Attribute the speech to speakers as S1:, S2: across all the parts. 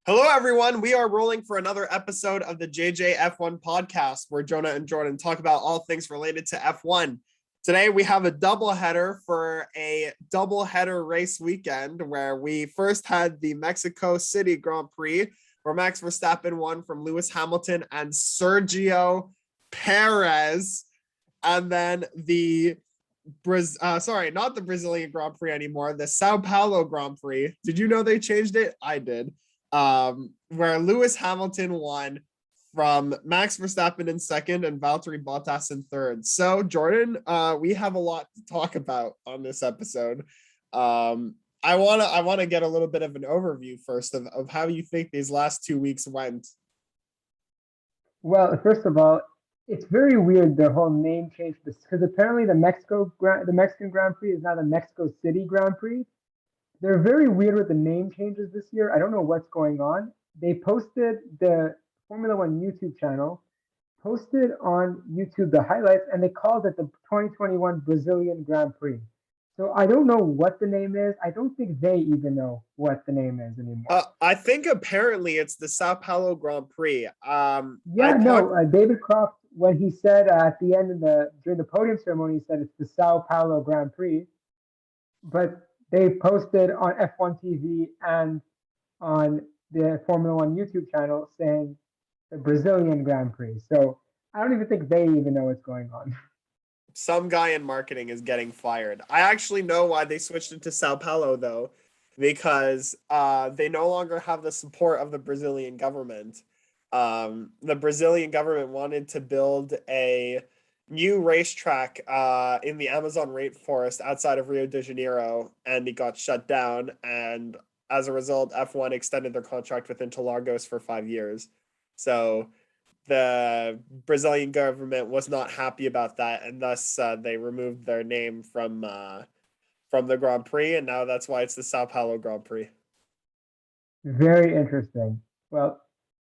S1: Hello, everyone. We are rolling for another episode of the JJF1 podcast, where Jonah and Jordan talk about all things related to F1. Today, we have a doubleheader for a doubleheader race weekend, where we first had the Mexico City Grand Prix, where Max Verstappen won from Lewis Hamilton and Sergio Perez, and then not the Brazilian Grand Prix anymore, the Sao Paulo Grand Prix. Did you know they changed it? I did. Where Lewis Hamilton won from Max Verstappen in second and Valtteri Bottas in third. So, Jordan, we have a lot to talk about on this episode. I wanna get a little bit of an overview first of how you think these last 2 weeks went.
S2: Well, first of all, it's very weird the whole name change because apparently the Mexican Grand Prix is now the Mexico City Grand Prix. They're very weird with the name changes this year. I don't know what's going on. They posted the Formula One YouTube channel, posted on YouTube the highlights, and they called it the 2021 Brazilian Grand Prix. So I don't know what the name is. I don't think they even know what the name is anymore.
S1: I think apparently it's the Sao Paulo Grand Prix.
S2: David Croft, when he said at the end during the podium ceremony, he said it's the Sao Paulo Grand Prix, but they posted on F1 TV and on the Formula One YouTube channel saying the Brazilian Grand Prix. So I don't even think they even know what's going on.
S1: Some guy in marketing is getting fired. I actually know why they switched it to Sao Paulo, though, because they no longer have the support of the Brazilian government. The Brazilian government wanted to build a new racetrack in the Amazon rainforest outside of Rio de Janeiro, and it got shut down. And as a result, F1 extended their contract with Interlagos for 5 years. So the Brazilian government was not happy about that, and thus they removed their name from the Grand Prix, and now that's why it's the Sao Paulo Grand Prix.
S2: Very interesting. Well,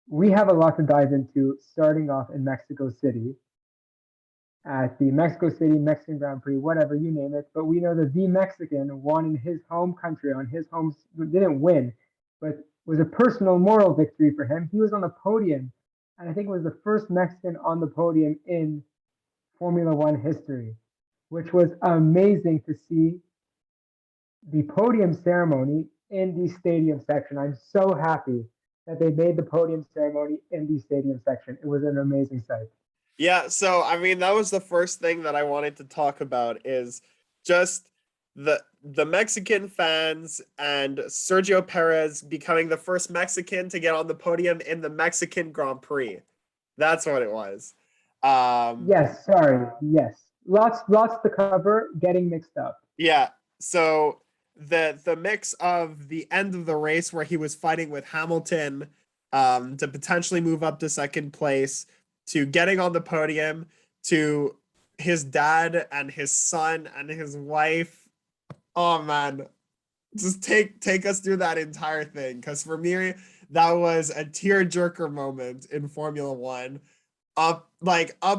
S2: we have a lot to dive into, starting off in Mexico City at the Mexico City Mexican Grand Prix, whatever you name it. But we know that the Mexican won in his home country, didn't win, but was a personal moral victory for him. He was on the podium, and I think it was the first Mexican on the podium in Formula One history, which was amazing to see the podium ceremony in the stadium section. I'm so happy that they made the podium ceremony in the stadium section. It was an amazing sight.
S1: Yeah, so I mean, that was the first thing that I wanted to talk about, is just the Mexican fans and Sergio Perez becoming the first Mexican to get on the podium in the Mexican Grand Prix. That's what it was.
S2: Yes, lots to cover, getting mixed up.
S1: Yeah, so the mix of the end of the race where he was fighting with Hamilton to potentially move up to second place, to getting on the podium, to his dad and his son and his wife. Oh man, just take us through that entire thing, because for me that was a tearjerker moment in Formula One. Up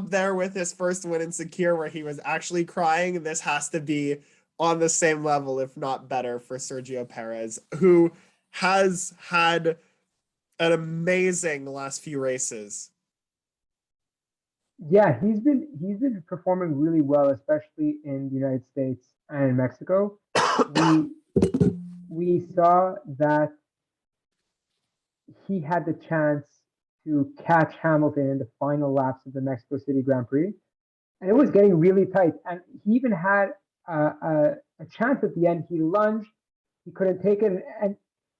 S1: there with his first win in Sakir, where he was actually crying. This has to be on the same level, if not better, for Sergio Perez, who has had an amazing last few races.
S2: Yeah, he's been performing really well, especially in the United States and in Mexico. we saw that he had the chance to catch Hamilton in the final laps of the Mexico City Grand Prix, and it was getting really tight. And he even had a chance at the end. He lunged, he couldn't take it, and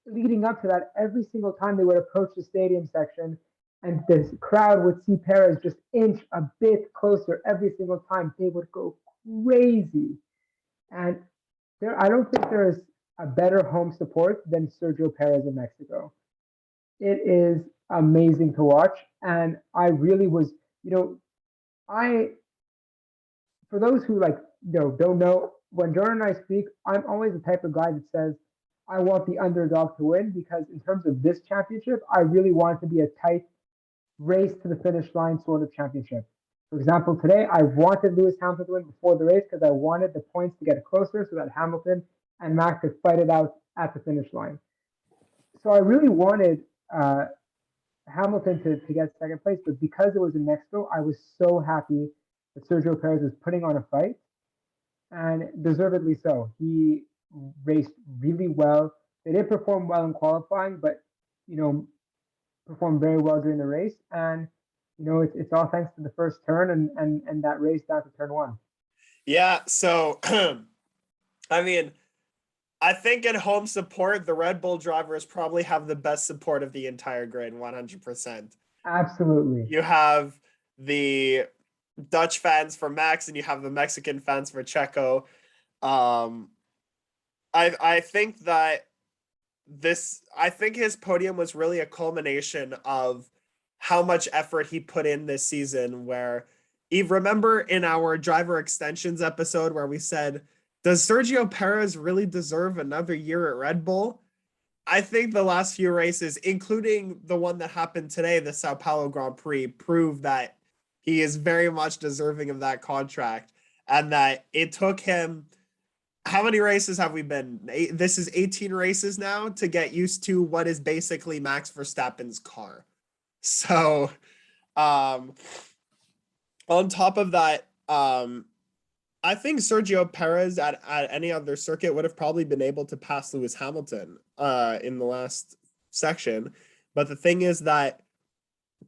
S2: leading up to that, every single time they would approach the stadium section, and the crowd would see Perez just inch a bit closer every single time, they would go crazy. And I don't think there's a better home support than Sergio Perez in Mexico. It is amazing to watch, and I really was, for those who don't know, when Jordan and I speak, I'm always the type of guy that says I want the underdog to win, because in terms of this championship, I really want it to be a tight race to the finish line sort of championship. For example, today I wanted Lewis Hamilton to win before the race because I wanted the points to get closer so that Hamilton and Max could fight it out at the finish line. So I really wanted Hamilton to get second place, but because it was in Mexico, I was so happy that Sergio Perez was putting on a fight, and deservedly so. He raced really well. They did perform well in qualifying, but you know, performed very well during the race, and it's all thanks to the first turn and that race down to turn one.
S1: Yeah, so I mean, I think in home support, the Red Bull drivers probably have the best support of the entire grid, 100%.
S2: Absolutely.
S1: You have the Dutch fans for Max, and you have the Mexican fans for Checo. Um, I think that I think his podium was really a culmination of how much effort he put in this season. Where, Eve, remember in our driver extensions episode where we said, does Sergio Perez really deserve another year at Red Bull? I think the last few races, including the one that happened today, the Sao Paulo Grand Prix, prove that he is very much deserving of that contract, and that it took him, how many races have we been? This is 18 races now to get used to what is basically Max Verstappen's car. So, on top of that, I think Sergio Perez at any other circuit would have probably been able to pass Lewis Hamilton in the last section. But the thing is that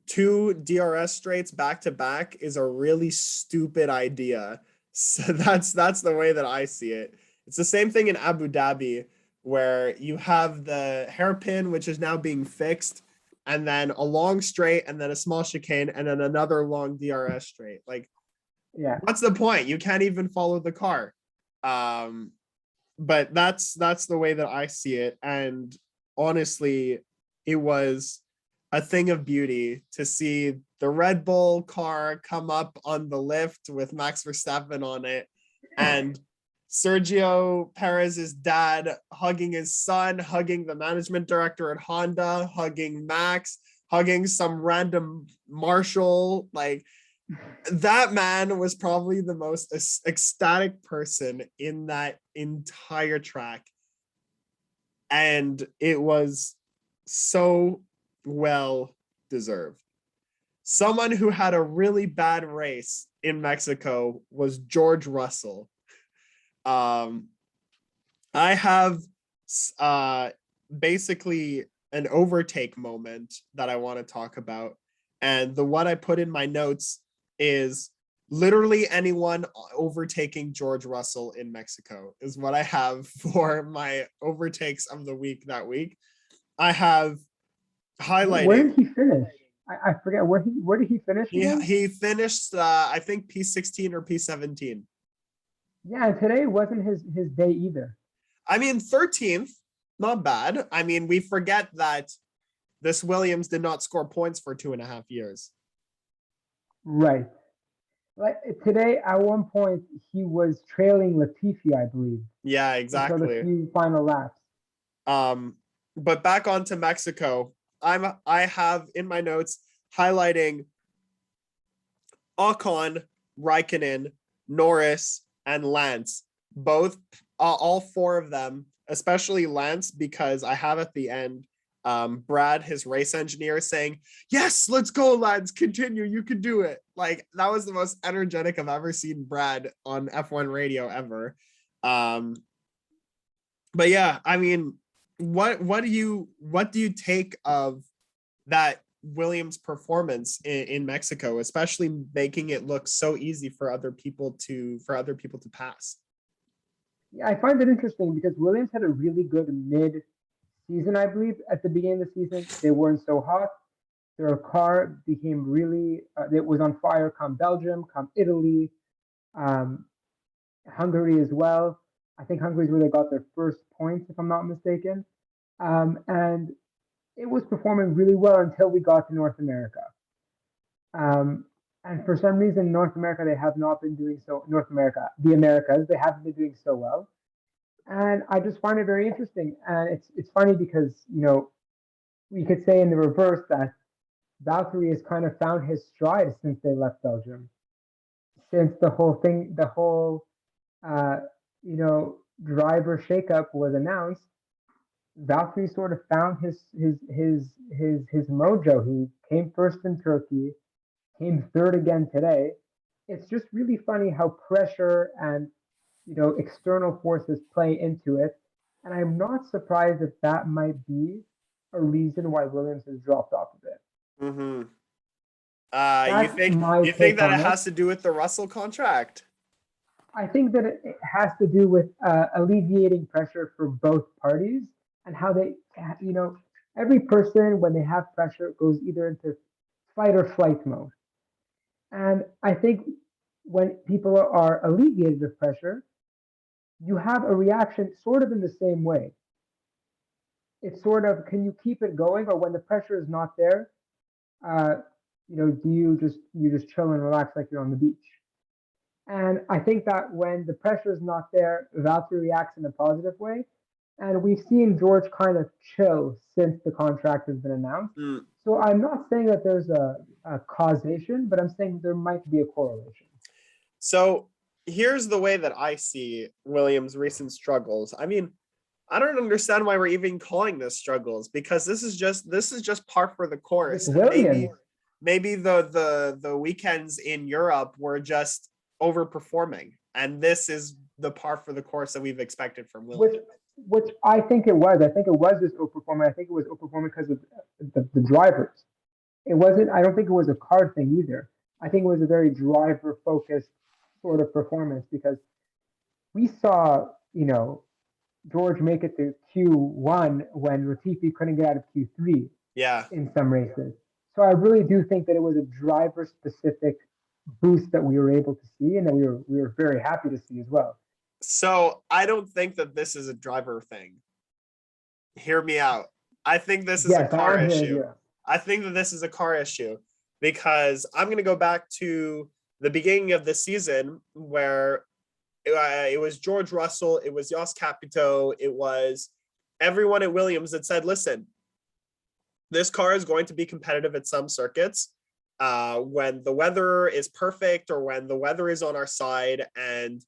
S1: 2 DRS straights back to back is a really stupid idea. So that's the way that I see it. It's the same thing in Abu Dhabi, where you have the hairpin, which is now being fixed, and then a long straight, and then a small chicane, and then another long DRS straight. Like,
S2: Yeah.
S1: what's the point? You can't even follow the car. But that's the way that I see it. And honestly, it was a thing of beauty to see the Red Bull car come up on the lift with Max Verstappen on it, and Sergio Perez's dad hugging his son, hugging the management director at Honda, hugging Max, hugging some random marshal. Like, that man was probably the most ecstatic person in that entire track. And it was so well deserved. Someone who had a really bad race in Mexico was George Russell. I have basically an overtake moment that I want to talk about. And the one I put in my notes is literally anyone overtaking George Russell in Mexico is what I have for my overtakes of the week that week. I have highlighted.
S2: Where did he finish? I forget where did he finish again?
S1: He finished I think P16 or P17.
S2: Yeah, today wasn't his day either.
S1: I mean, 13th, not bad. I mean, we forget that this Williams did not score points for 2.5 years.
S2: Right. Like today, at one point, he was trailing Latifi, I believe.
S1: Yeah, exactly.
S2: Until the few final laps.
S1: But back onto Mexico, I have in my notes highlighting Ocon, Raikkonen, Norris, and Lance. Both, all 4 of them, especially Lance, because I have at the end Brad, his race engineer, saying, "Yes, let's go, lads, continue, you can do it." Like, that was the most energetic I've ever seen Brad on F1 radio ever. But yeah, I mean, what do you take of that Williams performance in Mexico, especially making it look so easy for other people to pass?
S2: Yeah, I find it interesting because Williams had a really good mid-season, I believe. At the beginning of the season, they weren't so hot. Their car became really, it was on fire come Belgium, come Italy, Hungary as well. I think Hungary's where they got their first points, if I'm not mistaken. And it was performing really well until we got to North America. And for some reason, North America, they have not been doing so. North America, the Americas, they haven't been doing so well. And I just find it very interesting. And it's funny because, we could say in the reverse that Valtteri has kind of found his stride since they left Belgium. Since the whole driver shakeup was announced, Valtteri sort of found his mojo. He came first in Turkey, came third again today. It's just really funny how pressure and external forces play into it, and I'm not surprised if that might be a reason why Williams has dropped off a bit.
S1: Mm-hmm. You
S2: That's
S1: think
S2: my take
S1: that it
S2: on it.
S1: has to do with the Russell contract?
S2: I think that it has to do with alleviating pressure for both parties and how they, every person when they have pressure goes either into fight or flight mode. And I think when people are alleviated of pressure, you have a reaction sort of in the same way. It's sort of, can you keep it going, or when the pressure is not there, uh, do you just chill and relax like you're on the beach? And I think that when the pressure is not there, Valtteri reacts in a positive way. And we've seen George kind of chill since the contract has been announced.
S1: Mm.
S2: So I'm not saying that there's a causation, but I'm saying there might be a correlation.
S1: So here's the way that I see Williams' recent struggles. I mean, I don't understand why we're even calling this struggles, because this is just par for the course.
S2: With
S1: And
S2: Williams,
S1: maybe the weekends in Europe were just overperforming, and this is the par for the course that we've expected from Williams.
S2: which I think it was. I think it was just overperforming. I think it was overperforming because of the drivers. It wasn't. I don't think it was a car thing either. I think it was a very driver focused sort of performance, because we saw, George make it to Q1 when Latifi couldn't get out of Q3
S1: Yeah.
S2: in some races. So I really do think that it was a driver specific boost that we were able to see, and that we were very happy to see as well.
S1: So I don't think that this is a driver thing. Hear me out. I think this is a
S2: Yes,
S1: car
S2: I am
S1: issue.
S2: here.
S1: I think that this is a car issue, because I'm going to go back to the beginning of the season where it was George Russell, it was Jos Capito, it was everyone at Williams that said, listen, this car is going to be competitive at some circuits when the weather is perfect, or when the weather is on our side, and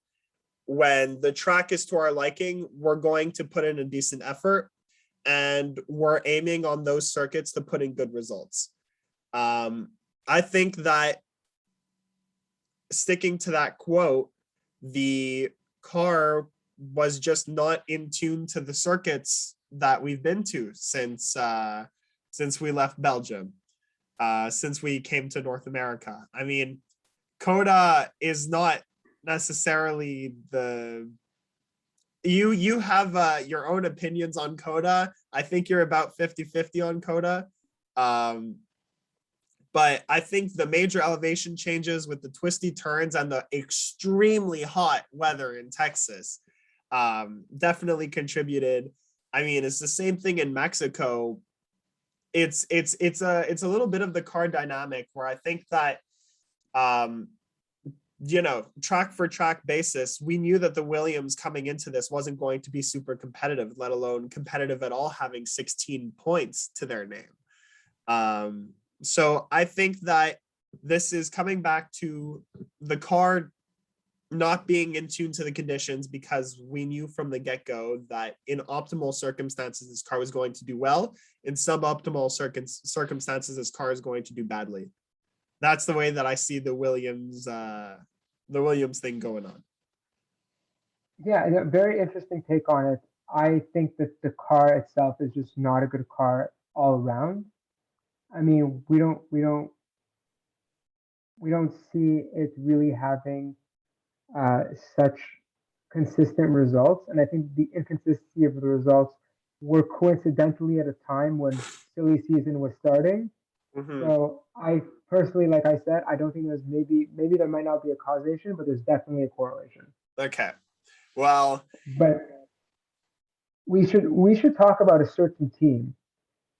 S1: when the track is to our liking, we're going to put in a decent effort, and we're aiming on those circuits to put in good results. I think that, sticking to that quote, the car was just not in tune to the circuits that we've been to since we left Belgium, since we came to North America. I mean, Coda is not necessarily the you have your own opinions on Coda. I think you're about 50-50 on Coda. But I think the major elevation changes with the twisty turns and the extremely hot weather in Texas definitely contributed. I mean, it's the same thing in Mexico. It's a little bit of the car dynamic where I think that track for track basis, we knew that the Williams coming into this wasn't going to be super competitive, let alone competitive at all, having 16 points to their name. So I think that this is coming back to the car not being in tune to the conditions, because we knew from the get-go that in optimal circumstances, this car was going to do well. In suboptimal circumstances, this car is going to do badly. That's the way that I see the Williams thing going on.
S2: Yeah, a very interesting take on it. I think that the car itself is just not a good car all around. I mean, we don't see it really having such consistent results, and I think the inconsistency of the results were coincidentally at a time when silly season was starting.
S1: Mm-hmm.
S2: So I personally, like I said, I don't think there's maybe there might not be a causation, but there's definitely a correlation.
S1: Okay, well,
S2: but we should talk about a certain team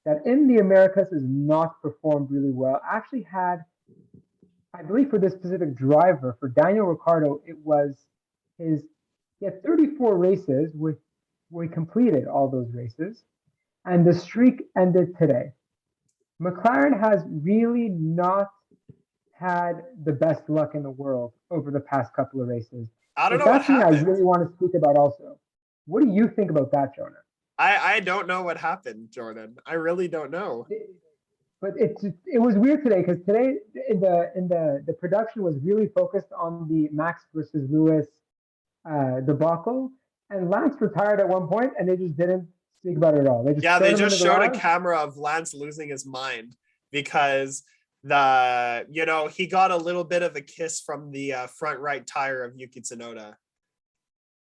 S2: that in the Americas has not performed really well. Actually had, I believe for this specific driver, for Daniel Ricciardo, it was he had 34 races where he completed all those races, and the streak ended today. McLaren has really not had the best luck in the world over the past couple of races.
S1: I don't
S2: So
S1: know what
S2: that's something I
S1: happened.
S2: really want to speak about also. What do you think about that, Jonah?
S1: I don't know what happened, Jordan. I really don't know.
S2: But it was weird today because today the production was really focused on the Max versus Lewis debacle, and Lance retired at one point, and they just didn't speak about it at all. They just
S1: They
S2: him in
S1: just
S2: the
S1: showed a
S2: garage.
S1: camera of Lance losing his mind because he got a little bit of a kiss from the front right tire of Yuki Tsunoda.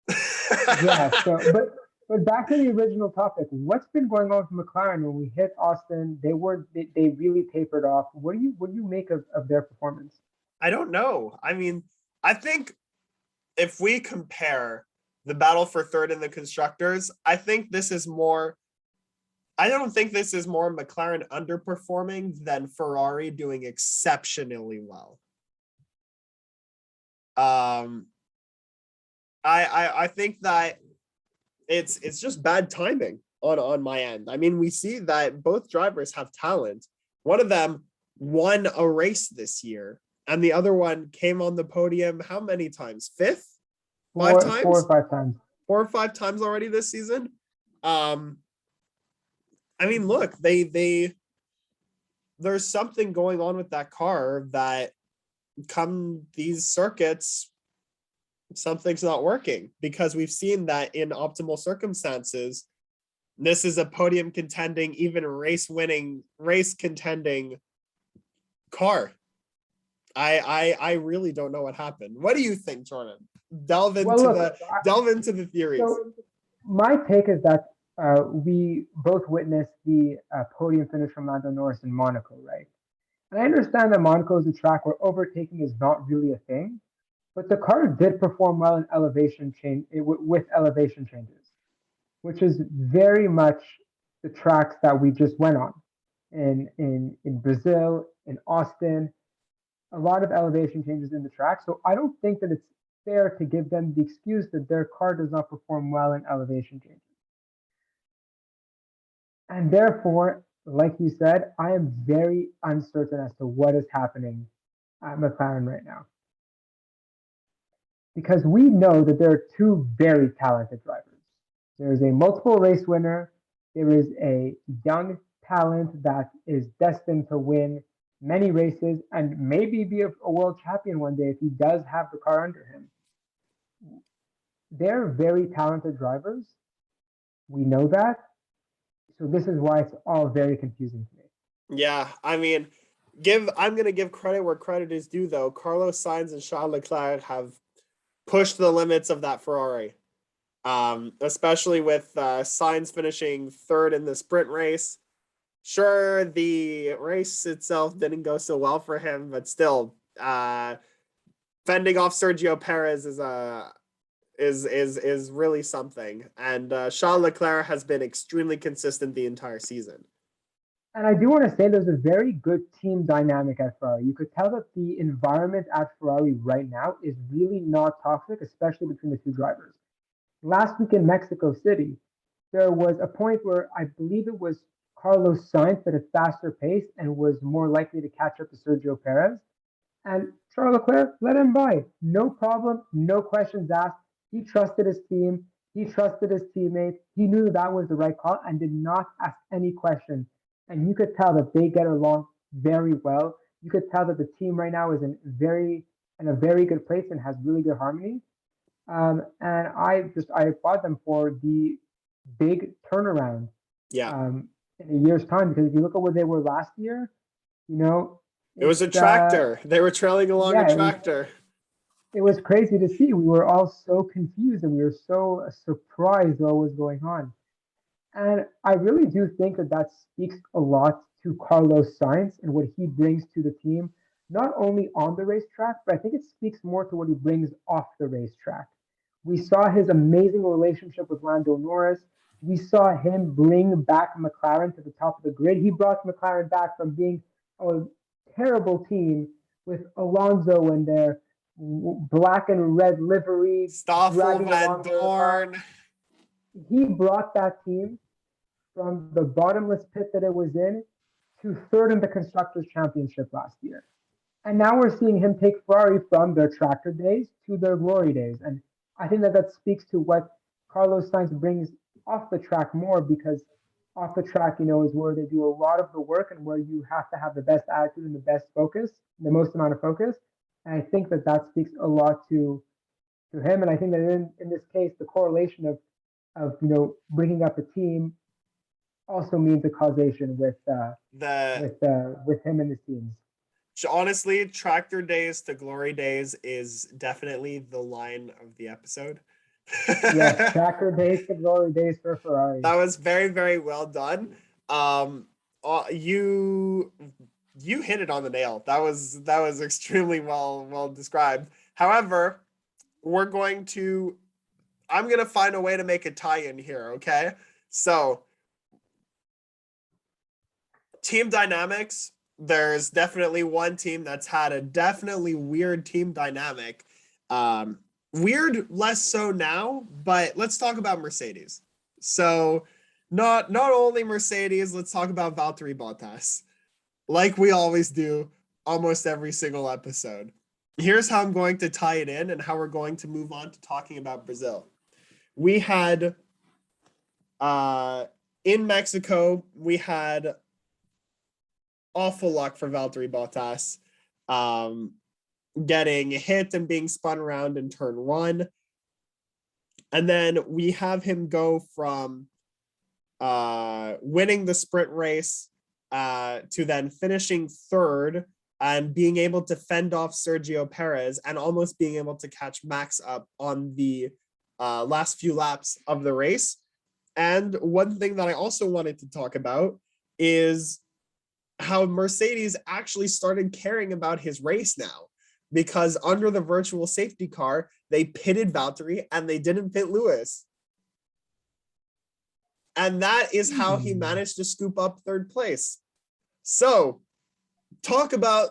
S2: Yeah. So, but back to the original topic. What's been going on with McLaren when we hit Austin? They really tapered off. What do you make of their performance?
S1: I don't know. I mean, I think if we compare the battle for third in the constructors, I don't think this is more McLaren underperforming than Ferrari doing exceptionally well. I think that it's just bad timing on my end. I mean, we see that both drivers have talent. One of them won a race this year, and the other one came on the podium how many times? Fifth? Five times?
S2: 4 or 5 times.
S1: 4 or 5 times already this season. I mean, look, there's something going on with that car that come these circuits, something's not working, because we've seen that in optimal circumstances, this is a podium contending, even race contending car. I really don't know what happened. What do you think, Jordan? Delve into the theories.
S2: So my take is that we both witnessed the podium finish from Lando Norris in Monaco, right? And I understand that Monaco is a track where overtaking is not really a thing, but the car did perform well in with elevation changes, which is very much the tracks that we just went on in Brazil, in Austin, a lot of elevation changes in the track. So I don't think that it's fair to give them the excuse that their car does not perform well in elevation changes. And therefore, like you said, I am very uncertain as to what is happening at McLaren right now. Because we know that there are two very talented drivers. There is a multiple race winner. There is a young talent that is destined to win many races and maybe be a world champion one day if he does have the car under him. They're very talented drivers. We know that. So this is why it's all very confusing to me.
S1: Yeah, I mean, I'm going to give credit where credit is due, though. Carlos Sainz and Charles Leclerc have pushed the limits of that Ferrari, especially with Sainz finishing third in the sprint race. Sure, the race itself didn't go so well for him, but still, fending off Sergio Perez is really something. And Charles Leclerc has been extremely consistent the entire season.
S2: And I do want to say there's a very good team dynamic at Ferrari. You could tell that the environment at Ferrari right now is really not toxic, especially between the two drivers. Last week in Mexico City, there was a point where I believe it was Carlos Sainz at a faster pace and was more likely to catch up to Sergio Perez. And Charles Leclerc let him by. No problem, no questions asked. He trusted his team. He trusted his teammates. He knew that was the right call and did not ask any questions. And you could tell that they get along very well. You could tell that the team right now is in a very good place and has really good harmony. And I applaud them for the big turnaround.
S1: Yeah.
S2: In a year's time, because if you look at where they were last year,
S1: it was a tractor. They were trailing along a tractor.
S2: It was crazy to see. We were all so confused and we were so surprised what was going on. And I really do think that speaks a lot to Carlos Sainz and what he brings to the team, not only on the racetrack, but I think it speaks more to what he brings off the racetrack. We saw his amazing relationship with Lando Norris. We saw him bring back McLaren to the top of the grid. He brought McLaren back from being a terrible team with Alonso and their black and red livery.
S1: Stoffel Van Dorn.
S2: He brought that team from the bottomless pit that it was in to third in the Constructors' Championship last year. And now we're seeing him take Ferrari from their tractor days to their glory days. And I think that speaks to what Carlos Sainz brings off the track more because off the track, is where they do a lot of the work and where you have to have the best attitude and the best focus, the most amount of focus. And I think that speaks a lot to him. And I think that in this case, the correlation of bringing up a team also means a causation
S1: The
S2: with him and his teams.
S1: honestly, tractor days to glory days is definitely the line of the episode.
S2: Yes, tracker days to glory days for Ferrari.
S1: That was very, very well done. You hit it on the nail. That was extremely well described. However, I'm gonna find a way to make a tie-in here, okay? So team dynamics, there's definitely one team that's had a definitely weird team dynamic. Weird less so now, but let's talk about Mercedes. So not only Mercedes, let's talk about Valtteri Bottas, like we always do almost every single episode. Here's how I'm going to tie it in and how we're going to move on to talking about Brazil. We had in Mexico, we had awful luck for Valtteri Bottas, getting hit and being spun around in turn 1. And then we have him go from winning the sprint race to then finishing 3rd and being able to fend off Sergio Perez and almost being able to catch Max up on the last few laps of the race. And one thing that I also wanted to talk about is how Mercedes actually started caring about his race now, because under the virtual safety car, they pitted Valtteri and they didn't pit Lewis. And that is how he managed to scoop up 3rd place. So talk about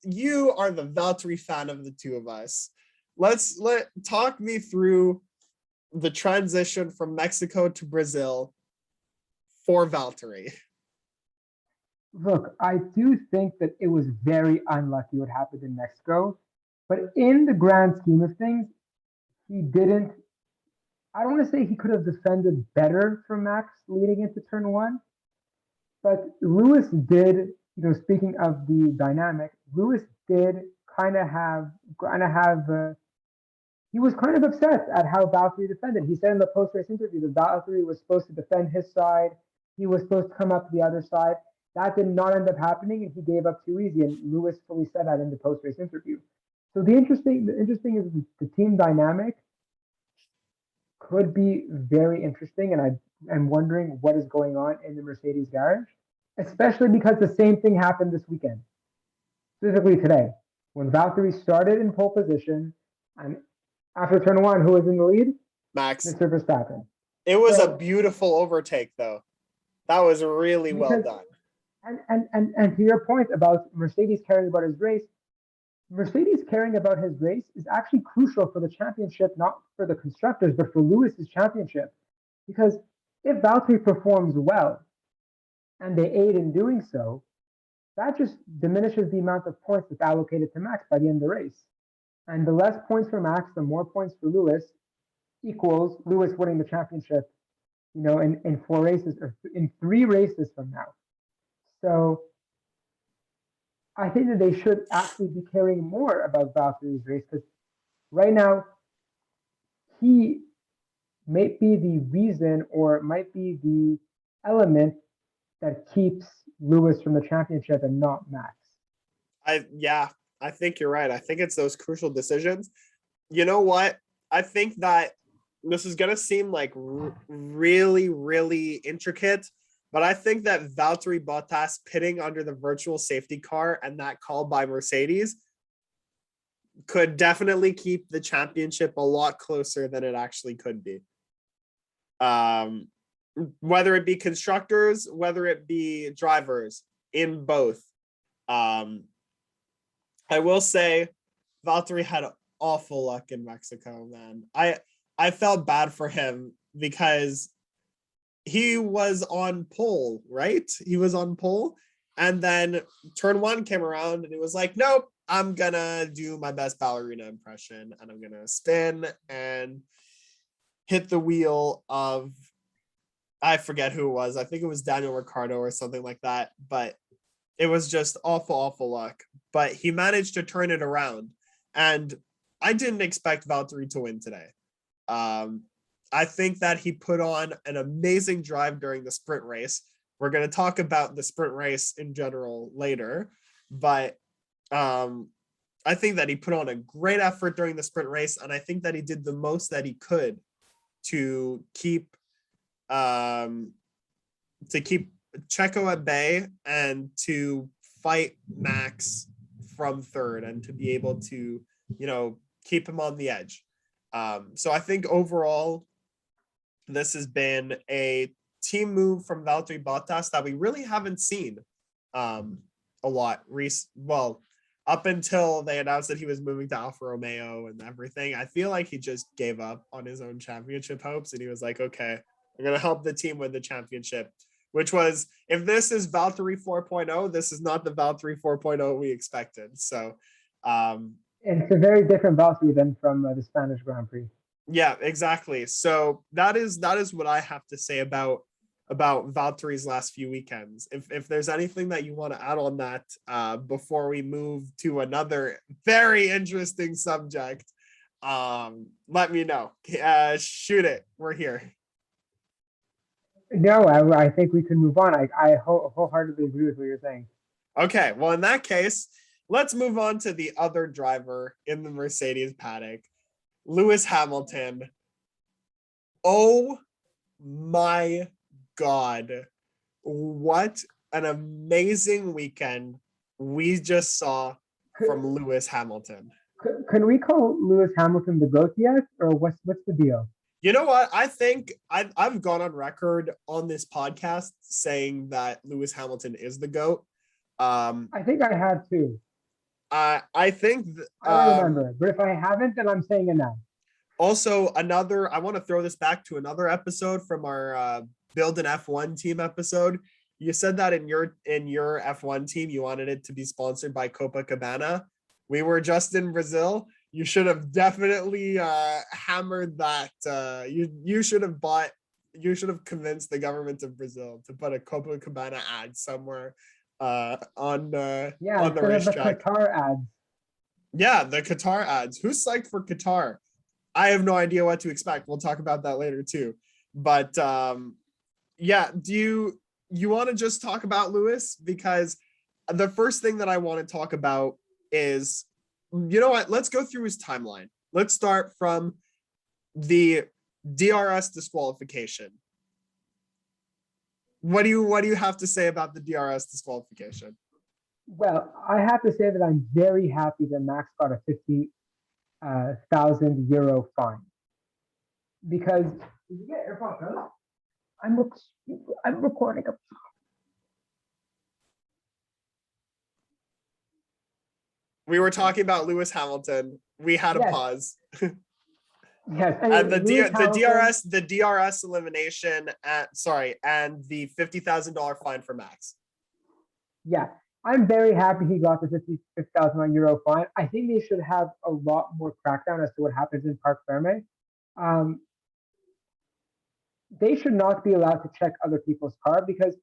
S1: you are the Valtteri fan of the two of us. Talk me through the transition from Mexico to Brazil for Valtteri.
S2: Look, I do think that it was very unlucky what happened in Mexico, but in the grand scheme of things, he didn't. I don't want to say he could have defended better for Max leading into turn 1, but Lewis did. Speaking of the dynamic, Lewis did kind of have. He was kind of upset at how Valtteri defended. He said in the post-race interview that Valtteri was supposed to defend his side. He was supposed to come up to the other side. That did not end up happening, and he gave up too easy. And Lewis fully said that in the post-race interview. So the interesting is the team dynamic could be very interesting, and I'm wondering what is going on in the Mercedes garage, especially because the same thing happened this weekend, specifically today, when Valtteri started in pole position, and after turn 1, who was in the lead?
S1: Max.
S2: Mr. Verstappen.
S1: It was a beautiful overtake, though. That was really well done.
S2: And to your point about Mercedes caring about his race, Mercedes caring about his race is actually crucial for the championship, not for the constructors, but for Lewis's championship. Because if Valtteri performs well and they aid in doing so, that just diminishes the amount of points that's allocated to Max by the end of the race. And the less points for Max, the more points for Lewis equals Lewis winning the championship, in 4 races or in 3 races from now. So I think that they should actually be caring more about Valtteri's race, because right now he might be the reason or might be the element that keeps Lewis from the championship and not Max.
S1: I think you're right. I think it's those crucial decisions. You know what? I think that this is going to seem like really, really intricate, but I think that Valtteri Bottas pitting under the virtual safety car and that call by Mercedes could definitely keep the championship a lot closer than it actually could be. Whether it be constructors, whether it be drivers, in both. I will say Valtteri had awful luck in Mexico, man. I felt bad for him because he was on pole, right? He was on pole. And then turn 1 came around and it was like, nope, I'm gonna do my best ballerina impression and I'm gonna spin and hit the wheel of I forget who it was. I think it was Daniel Ricciardo or something like that. But it was just awful luck. But he managed to turn it around. And I didn't expect Valtteri to win today. I think that he put on an amazing drive during the sprint race. We're going to talk about the sprint race in general later. But I think that he put on a great effort during the sprint race. And I think that he did the most that he could to keep Checo at bay and to fight Max from third and to be able to, keep him on the edge. So I think overall, this has been a team move from Valtteri Bottas that we really haven't seen a lot. Well, up until they announced that he was moving to Alfa Romeo and everything, I feel like he just gave up on his own championship hopes and he was like, okay, I'm going to help the team win the championship, which was, if this is Valtteri 4.0, this is not the Valtteri 4.0 we expected. So,
S2: and it's a very different Valtteri than from the Spanish Grand Prix.
S1: Yeah, exactly. So that is what I have to say about Valtteri's last few weekends. If there's anything that you want to add on that before we move to another very interesting subject, let me know. Shoot it. We're here.
S2: No, I think we can move on. I wholeheartedly agree with what you're saying.
S1: Okay, well, in that case, let's move on to the other driver in the Mercedes paddock, Lewis Hamilton. Oh my God. What an amazing weekend we just saw from Lewis Hamilton.
S2: Can we call Lewis Hamilton the GOAT yet? Or what's the deal?
S1: You know what? I think I've gone on record on this podcast saying that Lewis Hamilton is the GOAT.
S2: I think I have too.
S1: I think
S2: I don't remember, but if I haven't, then I'm saying it now.
S1: Also, I want to throw this back to another episode from our Build an F1 team episode. You said that in your F1 team, you wanted it to be sponsored by Copacabana. We were just in Brazil. You should have definitely hammered that. You should have convinced the government of Brazil to put a Copacabana ad somewhere on the racetrack.
S2: The Qatar ads.
S1: Yeah, the Qatar ads. Who's psyched for Qatar? I have no idea what to expect. We'll talk about that later too. But yeah, do you want to just talk about Lewis? Because the first thing that I want to talk about is, you know what? Let's go through his timeline. Let's start from the DRS disqualification. What do you have to say about the DRS disqualification?
S2: Well, I have to say that I'm very happy that Max got a 50,000 euro fine, because did you get AirPods out? I'm recording a.
S1: We were talking about Lewis Hamilton. We had a pause.
S2: Yes,
S1: and the DRS elimination and the $50,000 fine for Max.
S2: Yeah, I'm very happy he got the 50,000 euro fine. I think they should have a lot more crackdown as to what happens in Parc Ferme. They should not be allowed to check other people's car, because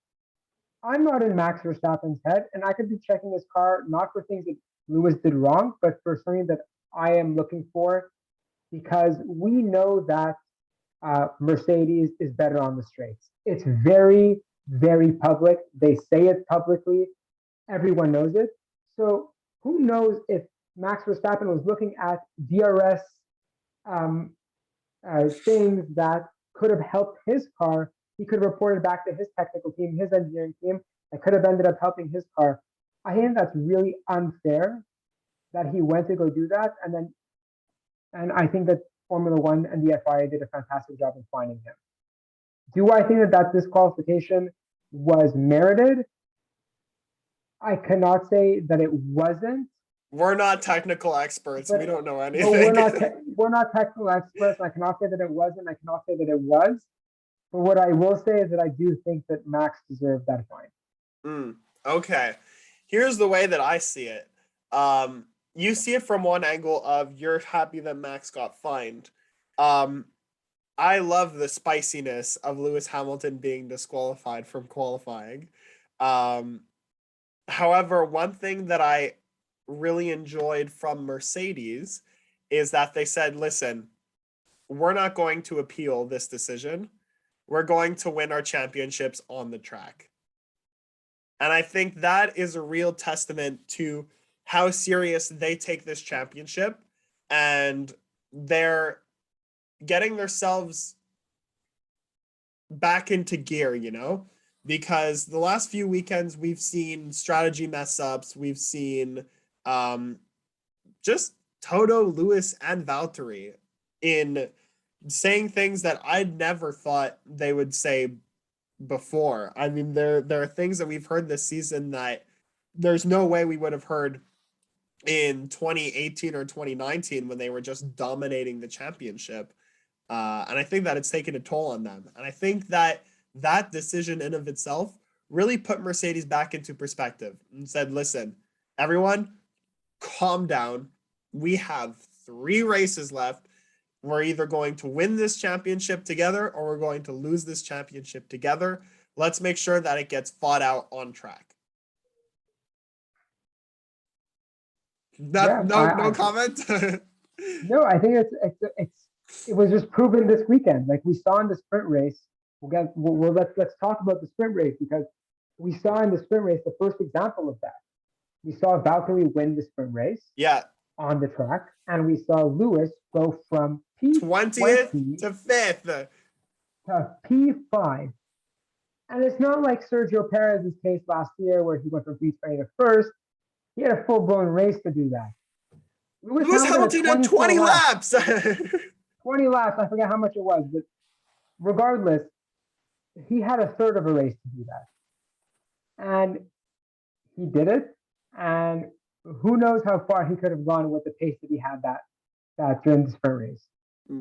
S2: I'm not in Max Verstappen's head, and I could be checking his car not for things that Lewis did wrong, but for something that I am looking for, because we know that Mercedes is better on the straights. It's very, very public. They say it publicly. Everyone knows it. So who knows if Max Verstappen was looking at DRS things that could have helped his car. He could have reported back to his technical team, his engineering team, that could have ended up helping his car. I think that's really unfair that he went to go do that. And I think that Formula One and the FIA did a fantastic job in finding him. Do I think that disqualification was merited? I cannot say that it wasn't.
S1: We're not technical experts. We don't know anything.
S2: We're not technical experts. I cannot say that it wasn't. I cannot say that it was. But what I will say is that I do think that Max deserved that fine.
S1: Okay. Here's the way that I see it. You see it from one angle of you're happy that Max got fined. I I love the spiciness of Lewis Hamilton being disqualified from qualifying. However, one thing that I really enjoyed from Mercedes is that they said, listen, we're not going to appeal this decision. We're going to win our championships on the track. And I think that is a real testament to how serious they take this championship, and they're getting themselves back into gear, because the last few weekends we've seen strategy mess ups. We've seen just Toto, Lewis, and Valtteri in saying things that I never thought they would say before. I mean, there are things that we've heard this season that there's no way we would have heard in 2018 or 2019 when they were just dominating the championship. And I think that it's taken a toll on them. And I think that decision in of itself really put Mercedes back into perspective and said, listen, everyone, calm down. We have 3 races left. We're either going to win this championship together or we're going to lose this championship together. Let's make sure that it gets fought out on track. No comment.
S2: No, I think it was just proven this weekend. Like we saw in the sprint race. Let's talk about the sprint race, because we saw in the sprint race the first example of that. We saw Valtteri win the sprint race.
S1: Yeah.
S2: On the track, and we saw Lewis go from
S1: P20th to 5th
S2: to P5. And it's not like Sergio Perez's case last year where he went from P20 to 1st. He had a full-blown race to do that.
S1: Lewis Hamilton had 20 laps.
S2: 20 laps. I forget how much it was, but regardless, he had a third of a race to do that. And he did it. And who knows how far he could have gone with the pace that he had that during the sprint race.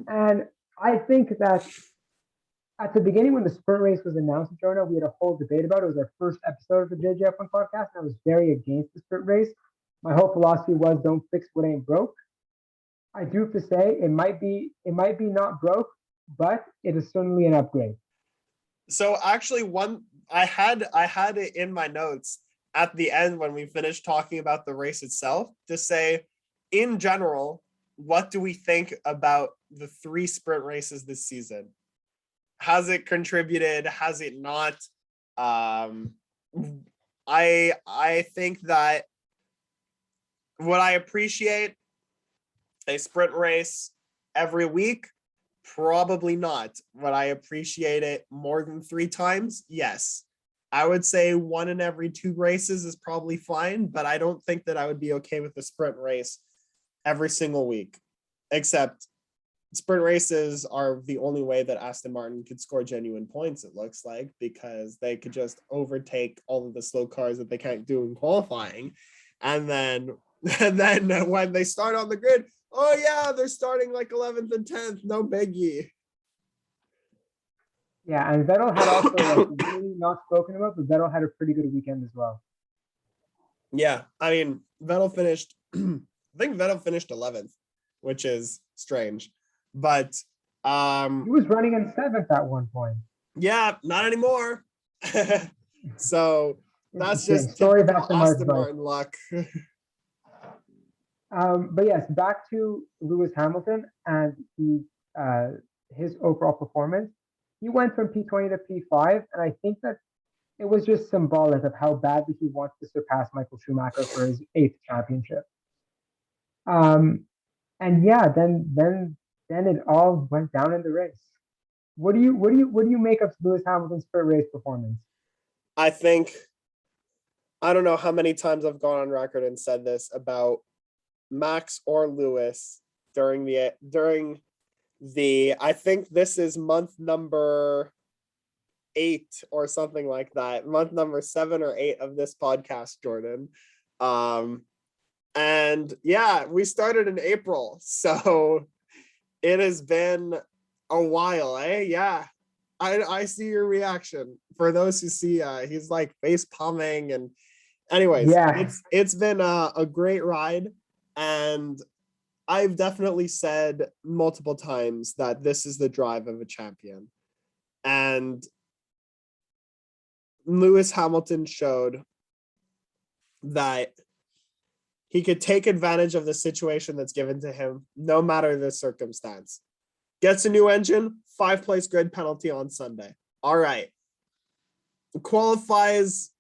S2: And I think that at the beginning, when the sprint race was announced, Jonah, we had a whole debate about it. It was our first episode of the JJF1 podcast, and I was very against the sprint race. My whole philosophy was don't fix what ain't broke. I do have to say it might be not broke, but it is certainly an upgrade.
S1: So actually, I had it in my notes at the end when we finished talking about the race itself to say, in general, what do we think about the 3 sprint races this season? Has it contributed? Has it not? I think that would I appreciate a sprint race every week? Probably not. Would I appreciate it more than 3 times? Yes. I would say 1 in every 2 races is probably fine, but I don't think that I would be okay with the sprint race every single week, except sprint races are the only way that Aston Martin could score genuine points, it looks like, because they could just overtake all of the slow cars that they can't do in qualifying. And then when they start on the grid, oh yeah, they're starting like 11th and 10th, no biggie.
S2: Yeah, and Vettel had also, like, really not spoken about, but Vettel had a pretty good weekend as well.
S1: Yeah, I mean, Vettel finished, I think Vettel finished 11th, which is strange. But
S2: he was running in 7th at one point.
S1: Yeah, not anymore. So that's just
S2: sorry,
S1: typical Aston Martin luck.
S2: But yes, back to Lewis Hamilton and his overall performance. He went from P20 to P5, and I think that it was just symbolic of how badly he wants to surpass Michael Schumacher for his 8th championship. And yeah, then it all went down in the race. What do you make of Lewis Hamilton's sprint race performance?
S1: I don't know how many times I've gone on record and said this about Max or Lewis during the I think this is month number 8 or something like that, month number 7 or 8 of this podcast, Jordan. And yeah, we started in April, so it has been a while, eh? Yeah, I see your reaction. For those who see, he's like face palming, and anyways,
S2: yeah,
S1: it's been a great ride, and I've definitely said multiple times that this is the drive of a champion. And Lewis Hamilton showed that he could take advantage of the situation that's given to him, no matter the circumstance. Gets a new engine, 5-place grid penalty on Sunday. All right. Qualifies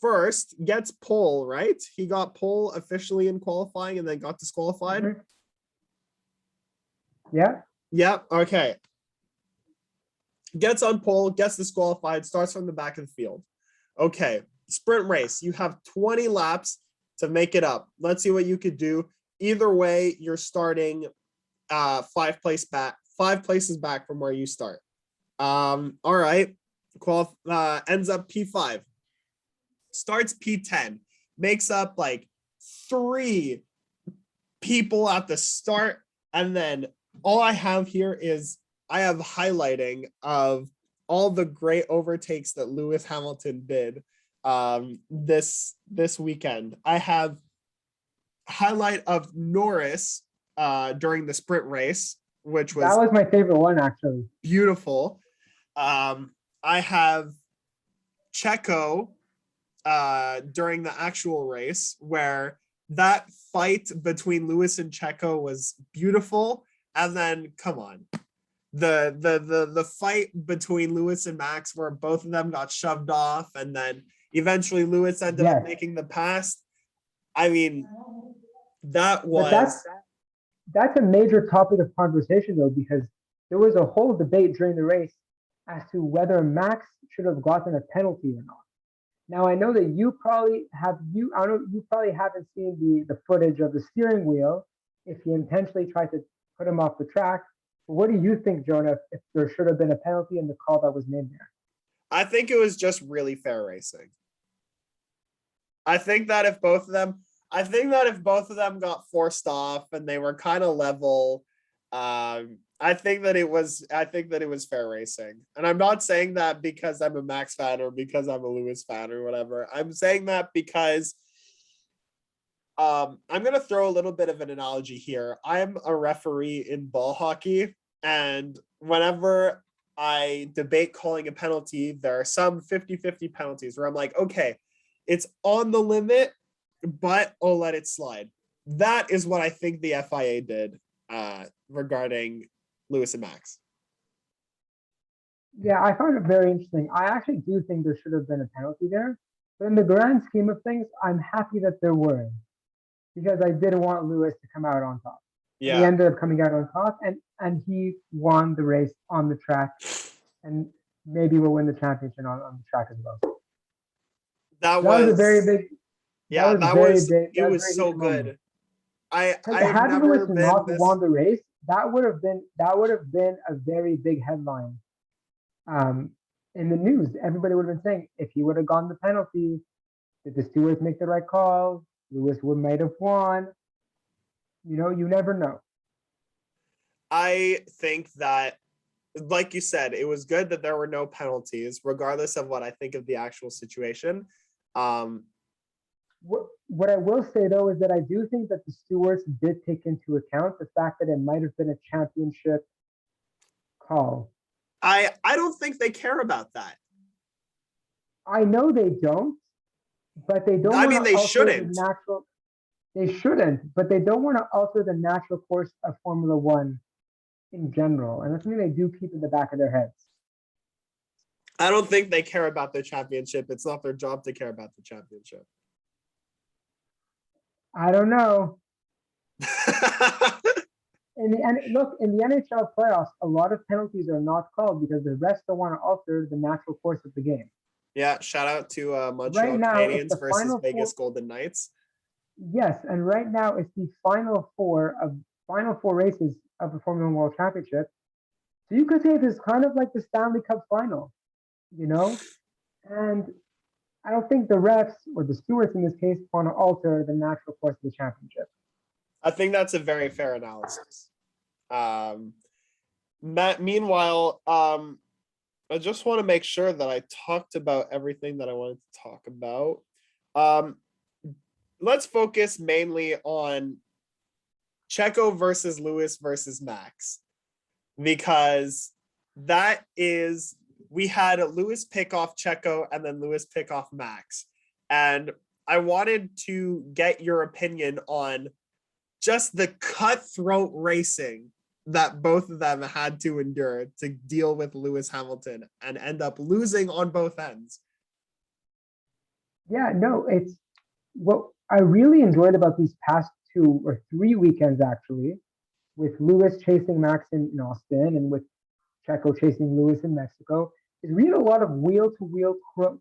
S1: first, gets pole, right? He got pole officially in qualifying and then got disqualified.
S2: Mhm. Yeah.
S1: Yep. Okay. Gets on pole, gets disqualified, starts from the back of the field. Okay. Sprint race. You have 20 laps to make it up. Let's see what you could do. Either way, you're starting 5 places back from where you start. All right. Ends up P5. Starts P10. Makes up like 3 people at the start. And then all I have here is I have highlighting of all the great overtakes that Lewis Hamilton did this weekend. I have highlight of Norris during the sprint race, which
S2: That was my favorite one, actually.
S1: beautiful. I have Checo during the actual race, where that fight between Lewis and Checo was beautiful. And then come on, the fight between Lewis and Max, where both of them got shoved off, and then eventually Lewis ended up making the pass. I mean, that was.
S2: That's a major topic of conversation, though, because there was a whole debate during the race as to whether Max should have gotten a penalty or not. Now, I know that you probably haven't seen the footage of the steering wheel if he intentionally tried to put him off the track. But what do you think, Jonah, if there should have been a penalty in the call that was made there?
S1: I think it was just really fair racing. I think that if both of them got forced off and they were kind of level, I think that it was fair racing. And I'm not saying that because I'm a Max fan or because I'm a Lewis fan or whatever. I'm saying that because I'm going to throw a little bit of an analogy here. I'm a referee in ball hockey, and whenever I debate calling a penalty, there are some 50-50 penalties where I'm like, okay, it's on the limit, but I'll let it slide. That is what I think the FIA did regarding Lewis and Max.
S2: Yeah, I found it very interesting. I actually do think there should have been a penalty there. But in the grand scheme of things, I'm happy that there weren't, because I didn't want Lewis to come out on top. Yeah. He ended up coming out on top, and he won the race on the track, and maybe will win the championship on the track as well.
S1: That was
S2: a very big.
S1: Yeah, that was big, it was so good.
S2: Had Lewis not won the race, that would have been a very big headline. In the news, everybody would have been saying, if he would have gone the penalty, did the stewards make the right call? Lewis might have won. You know, you never know.
S1: I think that, like you said, it was good that there were no penalties, regardless of what I think of the actual situation.
S2: What I will say, though, is that I do think that the stewards did take into account the fact that it might have been a championship call.
S1: I don't think they care about that.
S2: I know they don't, but they don't.
S1: I mean, they shouldn't.
S2: They shouldn't, but they don't want to alter the natural course of Formula One in general, and that's something they do keep in the back of their heads.
S1: I don't think they care about the championship. It's not their job to care about the championship.
S2: I don't know. In the NHL playoffs, a lot of penalties are not called because the refs don't want to alter the natural course of the game.
S1: Yeah, shout out to Montreal Canadiens versus Vegas Golden Knights.
S2: Yes, and right now it's the final four races of the Formula One World Championship. So you could say this is kind of like the Stanley Cup final, you know? And I don't think the refs or the stewards in this case want to alter the natural course of the championship.
S1: I think that's a very fair analysis. Meanwhile, I just want to make sure that I talked about everything that I wanted to talk about. Let's focus mainly on Checo versus Lewis versus Max, because we had Lewis pick off Checo and then Lewis pick off Max. And I wanted to get your opinion on just the cutthroat racing that both of them had to endure to deal with Lewis Hamilton and end up losing on both ends.
S2: Yeah, no, it's what I really enjoyed about these past 2 or 3 weekends, actually, with Lewis chasing Max in Austin and with Checo chasing Lewis in Mexico, is really a lot of wheel-to-wheel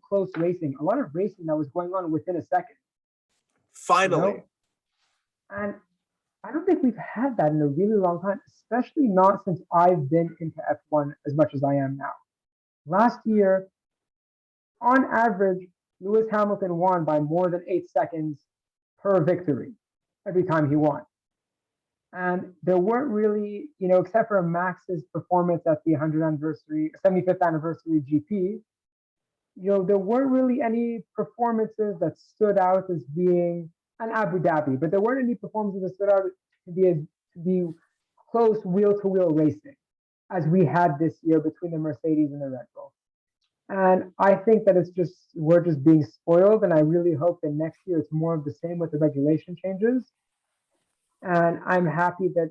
S2: close racing, a lot of racing that was going on within a second.
S1: Finally.
S2: You know? And I don't think we've had that in a really long time, especially not since I've been into F1 as much as I am now. Last year, on average, Lewis Hamilton won by more than 8 seconds per victory every time he won. And there weren't really, except for Max's performance at the 75th anniversary GP, there weren't really any performances that stood out as being an Abu Dhabi, but there weren't any performances that stood out to be close wheel-to-wheel racing as we had this year between the Mercedes and the Red Bull. And I think that we're just being spoiled, and I really hope that next year it's more of the same with the regulation changes. And I'm happy that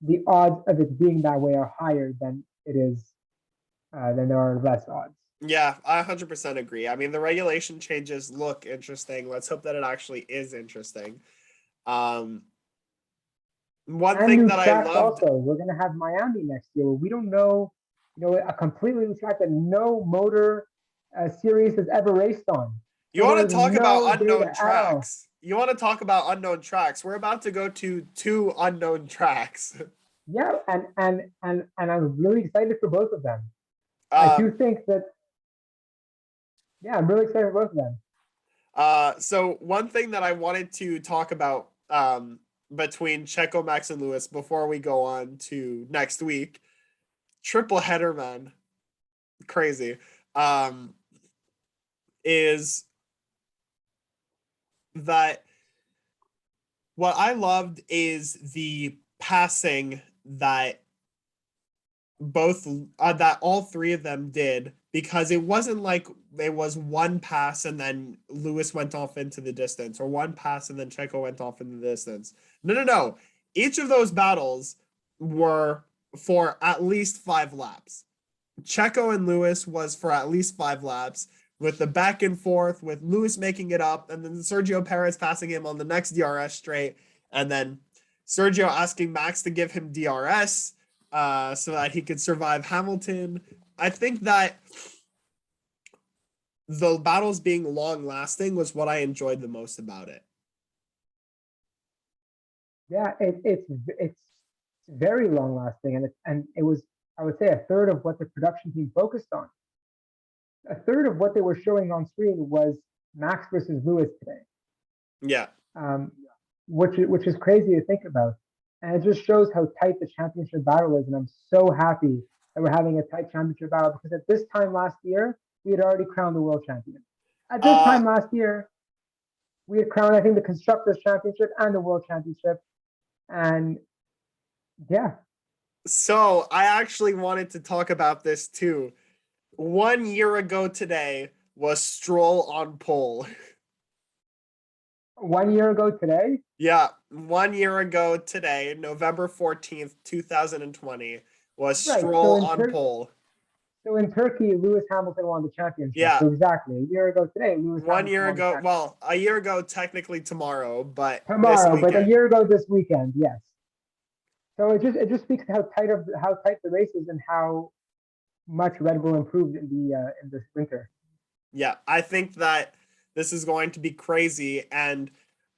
S2: the odds of it being that way are higher than it is than there are less odds.
S1: Yeah, I 100% agree. I mean, the regulation changes look interesting. Let's hope that it actually is interesting. One thing that I loved.
S2: Also, we're gonna have Miami next year. Where we don't know, a completely new track that no motor series has ever raced on.
S1: You want to talk about unknown tracks? You want to talk about unknown tracks? We're about to go to 2 unknown tracks.
S2: Yeah, and I'm really excited for both of them. I do think that. Yeah, I'm really excited for both of them.
S1: So one thing that I wanted to talk about between Checo, Max, and Lewis before we go on to next week, triple header, man, crazy, is that what I loved is the passing that that all 3 of them did, because it wasn't like it was one pass and then Lewis went off into the distance, or one pass and then Checo went off into the distance. No. Each of those battles were for at least 5 laps. Checo and Lewis was for at least 5 laps, with the back and forth, with Lewis making it up, and then Sergio Perez passing him on the next DRS straight, and then Sergio asking Max to give him DRS so that he could survive Hamilton. I think that the battles being long-lasting was what I enjoyed the most about it.
S2: Yeah, it's very long-lasting, and it was, I would say, a third of what the production team focused on. A third of what they were showing on screen was Max versus Lewis today.
S1: Yeah.
S2: Which is crazy to think about. And it just shows how tight the championship battle is. And I'm so happy that we're having a tight championship battle, because at this time last year, we had already crowned the world champion. At this time last year, we had crowned, I think, the Constructors' Championship and the World Championship. And yeah.
S1: So I actually wanted to talk about this too. 1 year ago today was Stroll on pole.
S2: 1 year ago today?
S1: Yeah, 1 year ago today, November 14th, 2020, was Stroll on pole.
S2: So in Turkey, Lewis Hamilton won the championship.
S1: Yeah.
S2: So exactly. A year ago today, Lewis
S1: Hamilton.
S2: 1 year ago,
S1: well, a year ago technically tomorrow, but
S2: a year ago this weekend, yes. So it just speaks to how tight the race is and how much Red Bull improved in this winter.
S1: Yeah, I think that this is going to be crazy. And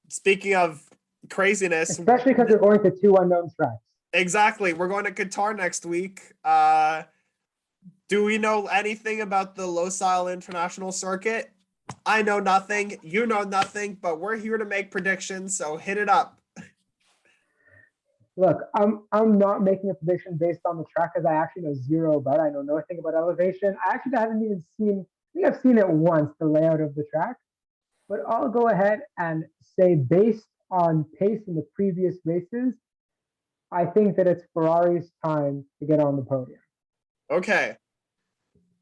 S1: speaking of craziness,
S2: especially because we're going to 2 unknown tracks.
S1: Exactly. We're going to Qatar next week. Do we know anything about the Losail International Circuit? I know nothing. You know nothing, but we're here to make predictions, so hit it up.
S2: Look, I'm not making a prediction based on the track, because I actually know zero about it. I know nothing about elevation. I actually haven't even seen, I think I've seen it once, the layout of the track. But I'll go ahead and say, based on pace in the previous races, I think that it's Ferrari's time to get on the podium.
S1: Okay.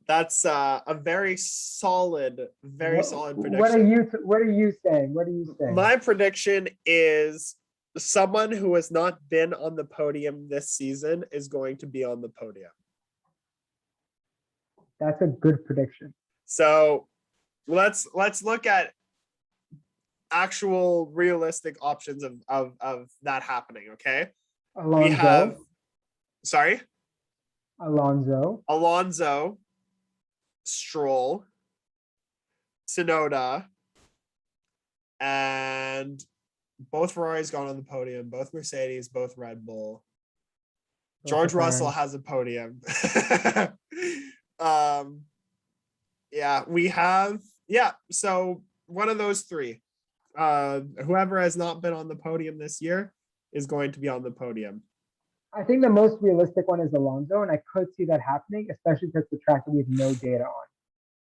S1: That's a very solid
S2: What
S1: prediction.
S2: what are you saying? What are you saying?
S1: My prediction is someone who has not been on the podium this season is going to be on the podium.
S2: That's a good prediction.
S1: So let's look at actual realistic options of that happening. Okay.
S2: Alonso.
S1: We have Alonso, Stroll, Tsunoda, and both Ferraris gone on the podium, both Mercedes, both Red Bull. George Russell has a podium. We have, so one of those three. Whoever has not been on the podium this year is going to be on the podium.
S2: I think the most realistic one is Alonso, and I could see that happening, especially because the track that we have no data on.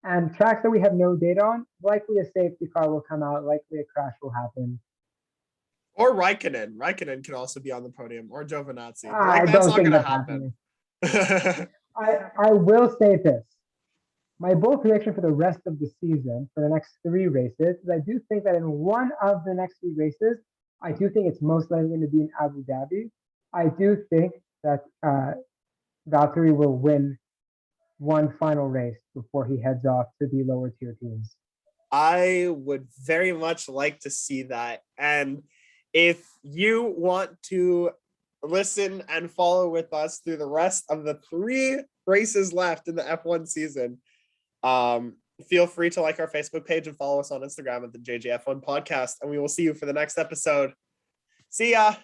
S2: And tracks that we have no data on, likely a safety car will come out, likely a crash will happen.
S1: Or Raikkonen. Raikkonen could also be on the podium, or Giovinazzi.
S2: I don't think that's happening. I will say this. My bold prediction for the rest of the season, for the next 3 races, is I do think that in one of the next 3 races, I do think it's most likely going to be in Abu Dhabi. I do think that Valtteri will win one final race before he heads off to the lower tier teams.
S1: I would very much like to see that. And if you want to listen and follow with us through the rest of the 3 races left in the F1 season, feel free to like our Facebook page and follow us on Instagram at the JJF1 podcast. And we will see you for the next episode. See ya.